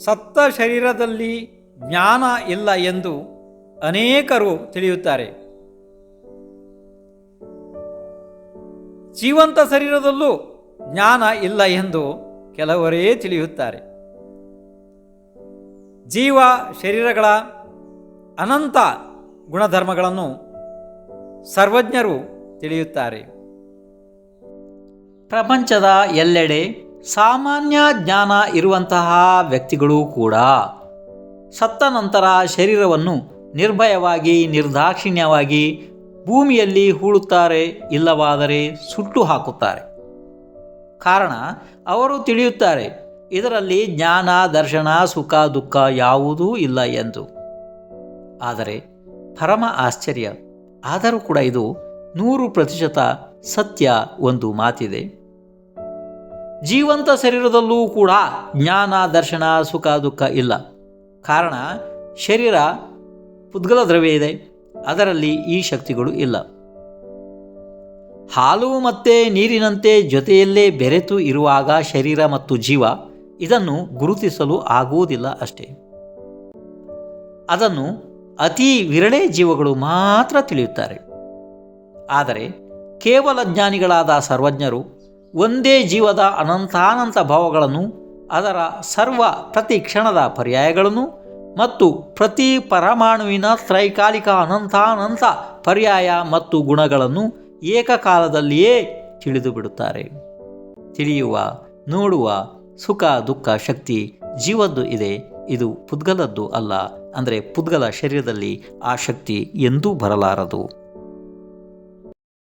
ಸತ್ತ ಶರೀರದಲ್ಲಿ ಜ್ಞಾನ ಇಲ್ಲ ಎಂದು ಅನೇಕರು ತಿಳಿಯುತ್ತಾರೆ. ಜೀವಂತ ಶರೀರದಲ್ಲೂ ಜ್ಞಾನ ಇಲ್ಲ ಎಂದು ಕೆಲವರೇ ತಿಳಿಯುತ್ತಾರೆ. ಜೀವ ಶರೀರಗಳ ಅನಂತ ಗುಣಧರ್ಮಗಳನ್ನು ಸರ್ವಜ್ಞರು ತಿಳಿಯುತ್ತಾರೆ. ಪ್ರಪಂಚದ ಎಲ್ಲೆಡೆ ಸಾಮಾನ್ಯ ಜ್ಞಾನ ಇರುವಂತಹ ವ್ಯಕ್ತಿಗಳು ಕೂಡ ಸತ್ತ ನಂತರ ಶರೀರವನ್ನು ನಿರ್ಭಯವಾಗಿ ನಿರ್ದಾಕ್ಷಿಣ್ಯವಾಗಿ ಭೂಮಿಯಲ್ಲಿ ಹೂಳುತ್ತಾರೆ, ಇಲ್ಲವಾದರೆ ಸುಟ್ಟು ಹಾಕುತ್ತಾರೆ. ಕಾರಣ ಅವರು ತಿಳಿಯುತ್ತಾರೆ, ಇದರಲ್ಲಿ ಜ್ಞಾನ, ದರ್ಶನ, ಸುಖ, ದುಃಖ ಯಾವುದೂ ಇಲ್ಲ ಎಂದು. ಆದರೆ ಪರಮ ಆಶ್ಚರ್ಯ, ಆದರೂ ಕೂಡ ಇದು 100% ಸತ್ಯ. ಒಂದು ಮಾತಿದೆ, ಜೀವಂತ ಶರೀರದಲ್ಲೂ ಕೂಡ ಜ್ಞಾನ, ದರ್ಶನ, ಸುಖ, ದುಃಖ ಇಲ್ಲ. ಕಾರಣ ಶರೀರ ಪುದ್ಗಲ ದ್ರವ್ಯ ಇದೆ, ಅದರಲ್ಲಿ ಈ ಶಕ್ತಿಗಳು ಇಲ್ಲ. ಹಾಲು ಮತ್ತು ನೀರಿನಂತೆ ಜೊತೆಯಲ್ಲೇ ಬೆರೆತು ಇರುವಾಗ ಶರೀರ ಮತ್ತು ಜೀವ ಇದನ್ನು ಗುರುತಿಸಲು ಆಗುವುದಿಲ್ಲ ಅಷ್ಟೇ. ಅದನ್ನು ಅತಿ ವಿರಳೇ ಜೀವಗಳು ಮಾತ್ರ ತಿಳಿಯುತ್ತಾರೆ. ಆದರೆ ಕೇವಲ ಜ್ಞಾನಿಗಳಾದ ಸರ್ವಜ್ಞರು ಒಂದೇ ಜೀವದ ಅನಂತಾನಂತ ಭಾವಗಳನ್ನು, ಅದರ ಸರ್ವ ಪ್ರತಿ ಕ್ಷಣದ ಪರ್ಯಾಯಗಳನ್ನು ಮತ್ತು ಪ್ರತಿ ಪರಮಾಣುವಿನ ತ್ರೈಕಾಲಿಕ ಅನಂತಾನಂತ ಪರ್ಯಾಯ ಮತ್ತು ಗುಣಗಳನ್ನು ಏಕಕಾಲದಲ್ಲಿಯೇ ತಿಳಿದು ಬಿಡುತ್ತಾರೆ. ತಿಳಿಯುವ, ನೋಡುವ ಸುಖ ದುಃಖ ಶಕ್ತಿ ಜೀವದ್ದು ಇದೆ, ಇದು ಪುದ್ಗಲದ್ದು ಅಲ್ಲ. ಅಂದರೆ ಪುದ್ಗಲ ಶರೀರದಲ್ಲಿ ಆ ಶಕ್ತಿ ಎಂದೂ ಬರಲಾರದು.